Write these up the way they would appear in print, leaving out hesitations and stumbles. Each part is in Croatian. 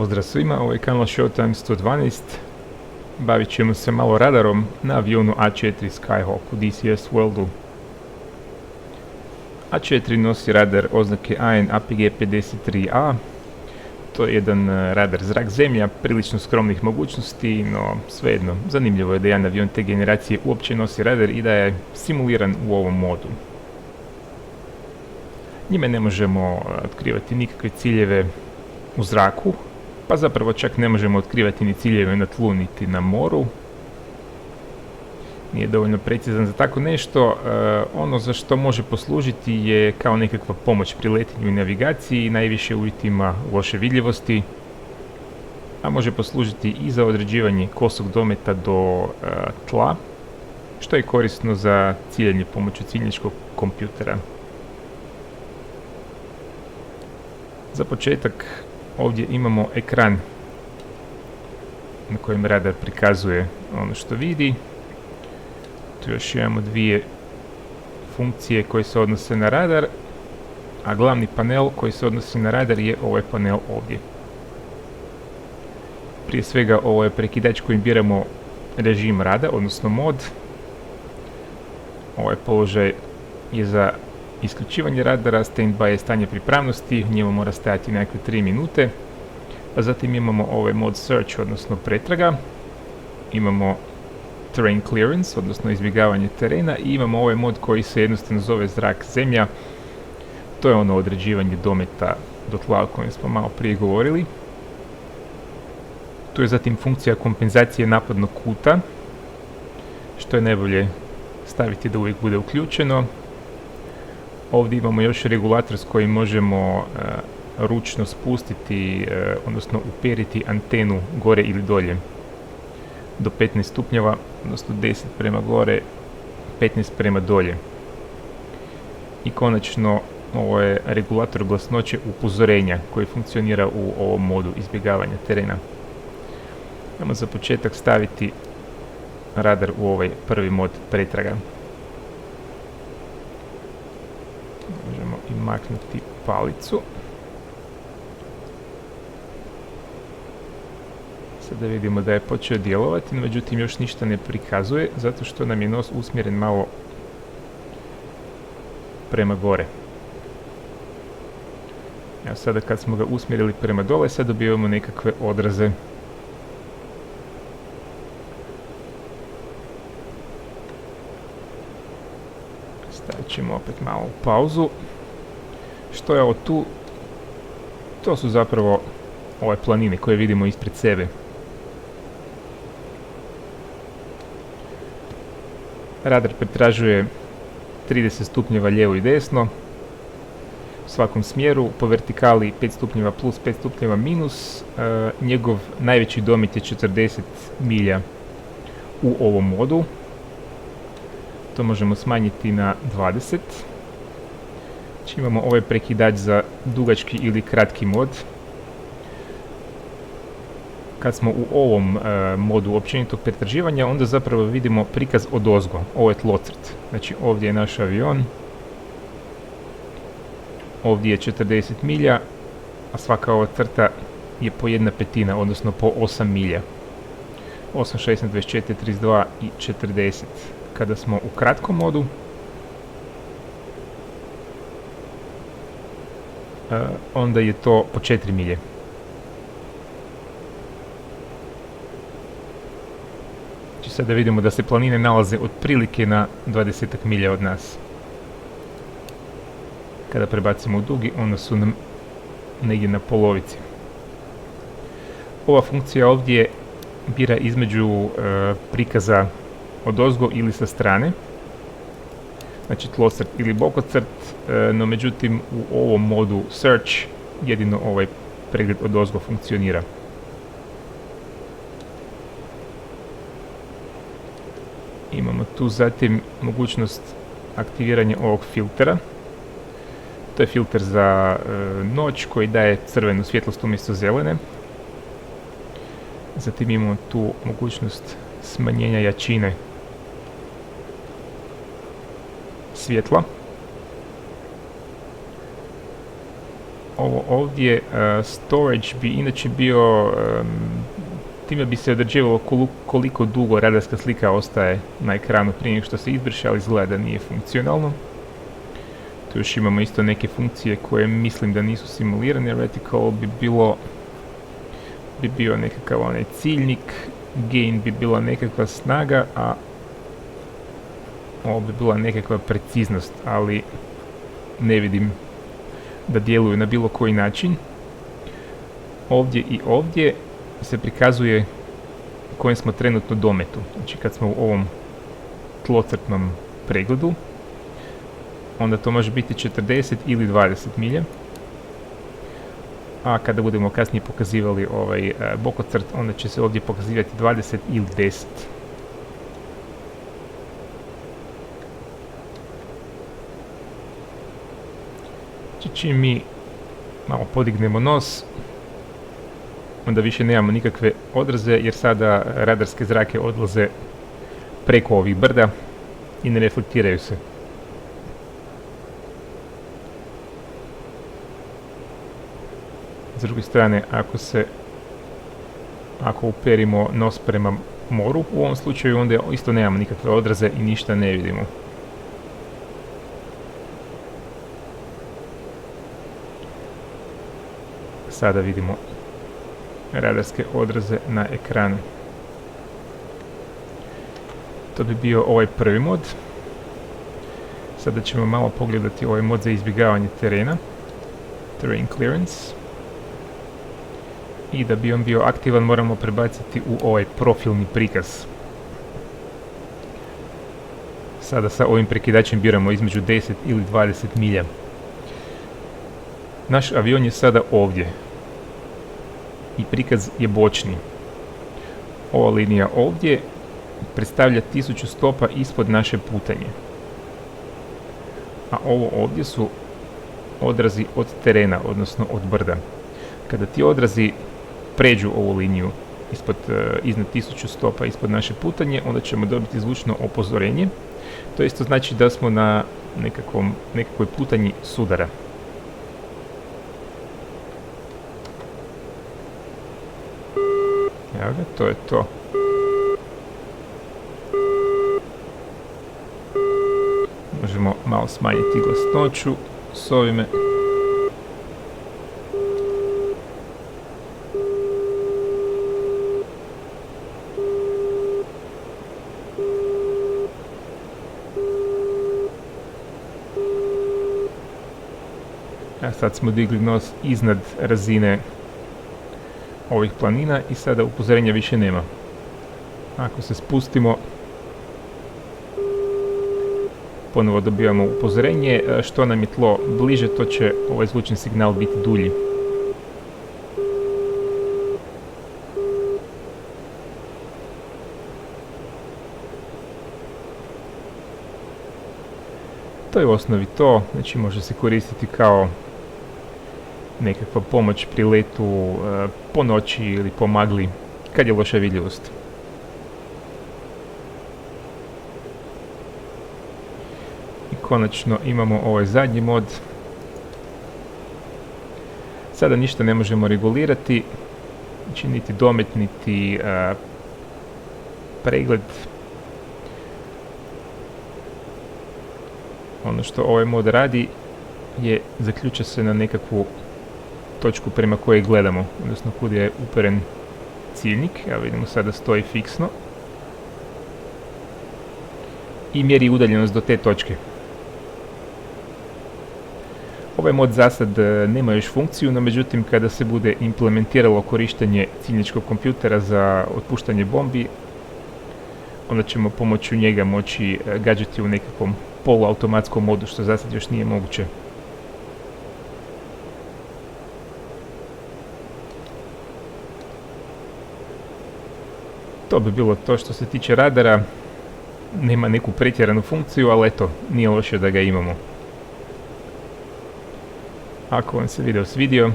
Pozdrav svima, ovo je kanal Showtime 112. Bavit ćemo se malo radarom na avionu A4 Skyhawk u DCS Worldu. A4 nosi radar oznake AN APG-53A. To je jedan radar zrak-zemlja, prilično skromnih mogućnosti, no svejedno, zanimljivo je da jedan avion te generacije uopće nosi radar i da je simuliran u ovom modu. Njime ne možemo otkrivati nikakve ciljeve u zraku, pa zapravo čak ne možemo otkrivati ni ciljeve na tlu niti na moru. Nije dovoljno precizan za tako nešto. Ono za što može poslužiti je kao nekakva pomoć pri letenju i navigaciji, najviše u uvjetima loše vidljivosti, a može poslužiti i za određivanje kosog dometa do tla, što je korisno za ciljanje pomoću ciljničkog kompjutera. Za početak ovdje imamo ekran na kojem radar prikazuje ono što vidi. Tu još imamo dvije funkcije koje se odnose na radar, a glavni panel koji se odnosi na radar je ovaj panel ovdje. Prije svega ovo je prekidač kojim biramo režim rada, odnosno mod. Ovaj položaj je za isključivanje radara, standby je stanje pripravnosti, u njemu mora stajati nekakve 3 minute. Pa zatim imamo ovaj mod search, odnosno pretraga. Imamo terrain clearance, odnosno izbjegavanje terena, i imamo ovaj mod koji se jednostavno zove zrak-zemlja. To je ono određivanje dometa do tla o kojem smo malo prije govorili. Tu je zatim funkcija kompenzacije napadnog kuta, što je najbolje staviti da uvijek bude uključeno. Ovdje imamo još regulator s kojim možemo ručno spustiti, odnosno uperiti antenu gore ili dolje do 15 stupnjeva, odnosno 10 prema gore, 15 prema dolje. I konačno, ovo je regulator glasnoće upozorenja koji funkcionira u ovom modu izbjegavanja terena. Idemo za početak staviti radar u ovaj prvi mod pretraga. Možemo i maknuti palicu. Sada vidimo da je počeo djelovati, no međutim još ništa ne prikazuje, zato što nam je nos usmjeren malo prema gore. Evo sada kad smo ga usmjerili prema dole, sad dobivamo nekakve odraze. Stavit ćemo opet malo u pauzu. Što je ovo tu? To su zapravo ove planine koje vidimo ispred sebe. Radar pretražuje 30 stupnjeva lijevo i desno u svakom smjeru, po vertikali 5 stupnjeva plus, 5 stupnjeva minus. Njegov najveći domet je 40 milja u ovom modu. To možemo smanjiti na 20. Znači imamo ovaj prekidač za dugački ili kratki mod. Kad smo u ovom modu općenitog pretraživanja, onda zapravo vidimo prikaz odozgo. Ovo je tlocrt. Znači ovdje je naš avion. Ovdje je 40 milja, a svaka ova crta je po 1/5, odnosno po 8 milja. 8, 16, 24, 32 i 40. Kada smo u kratkom modu, onda je to po 4 milje. Znači sada vidimo da se planine nalaze otprilike na 20 milja od nas. Kada prebacimo u dugi, onda su nam negdje na polovici. Ova funkcija ovdje bira između prikaza odozgo ili sa strane, znači tlocrt ili bokocrt, no međutim u ovom modu search jedino ovaj pregled odozgo funkcionira. Imamo tu zatim mogućnost aktiviranja ovog filtera. To je filter za noć koji daje crvenu svjetlost umjesto zelene. Zatim imamo tu mogućnost smanjenja jačine svjetla. ovo ovdje, storage bi inače bio, time bi se određivalo koliko dugo radarska slika ostaje na ekranu prije nego što se izbriše, ali izgleda da nije funkcionalno. Tu još imamo isto neke funkcije koje mislim da nisu simulirane. Reticle bi bio nekakav onaj ciljnik, gain bi bila nekakva snaga, a ovo bi bila nekakva preciznost, ali ne vidim da djeluju na bilo koji način. Ovdje i ovdje se prikazuje u kojem smo trenutno dometu. Znači kad smo u ovom tlocrtnom pregledu, onda to može biti 40 ili 20 milja. A kada budemo kasnije pokazivali ovaj bokocrt, onda će se ovdje pokazivati 20 ili 10. Čim mi malo podignemo nos, onda više nemamo nikakve odraze, jer sada radarske zrake odlaze preko ovih brda i ne reflektiraju se. S druge strane, ako uperimo nos prema moru, u ovom slučaju onda isto nemamo nikakve odraze i ništa ne vidimo. Sada vidimo radarske odraze na ekranu. To bi bio ovaj prvi mod. Sada ćemo malo pogledati ovaj mod za izbjegavanje terena, Terrain Clearance. I da bi on bio aktivan moramo prebaciti u ovaj profilni prikaz. Sada sa ovim prekidačem biramo između 10 ili 20 milja. Naš avion je sada ovdje i prikaz je bočni. Ova linija ovdje predstavlja 1000 stopa ispod naše putanje. A ovo ovdje su odrazi od terena, odnosno od brda. Kada ti odrazi pređu ovu liniju iznad 1000 stopa ispod naše putanje, onda ćemo dobiti zvučno upozorenje. To isto znači da smo na nekakvoj putanji sudara. Evo ga, to je to. Možemo malo smanjiti glasnoću s ovime. A sad smo digli nos iznad razine ovih planina i sada upozorenja više nema. Ako se spustimo, ponovo dobivamo upozorenje. Što nam je tlo bliže, to će ovaj zvučni signal biti dulji. To je u osnovi to, znači može se koristiti kao nekakva pomoć pri letu po noći ili po magli kad je loša vidljivost. I konačno imamo ovaj zadnji mod. Sada ništa ne možemo regulirati, znači niti domet, niti pregled. Ono što ovaj mod radi je zaključa se na nekakvu točku prema kojoj gledamo, odnosno kud je uperen ciljnik. Evo vidimo sada stoji fiksno i mjeri udaljenost do te točke. Ovaj mod za sad nema još funkciju, no međutim kada se bude implementiralo korištenje ciljničkog kompjutera za otpuštanje bombi, onda ćemo pomoću njega moći gađati u nekakvom poluautomatskom modu, što za sad još nije moguće. To bi bilo to što se tiče radara. Nema neku pretjeranu funkciju, ali eto, nije loše da ga imamo. Ako vam se video svidio,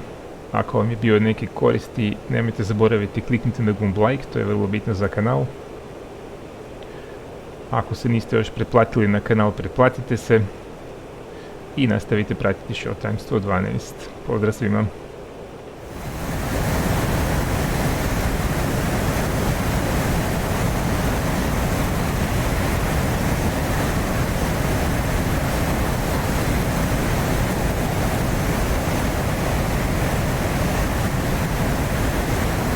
ako vam je bio neki koristi, nemojte zaboraviti kliknite na gumb like, to je vrlo bitno za kanal. Ako se niste još pretplatili na kanal, pretplatite se. i nastavite pratiti Showtime 112. Pozdrav svima!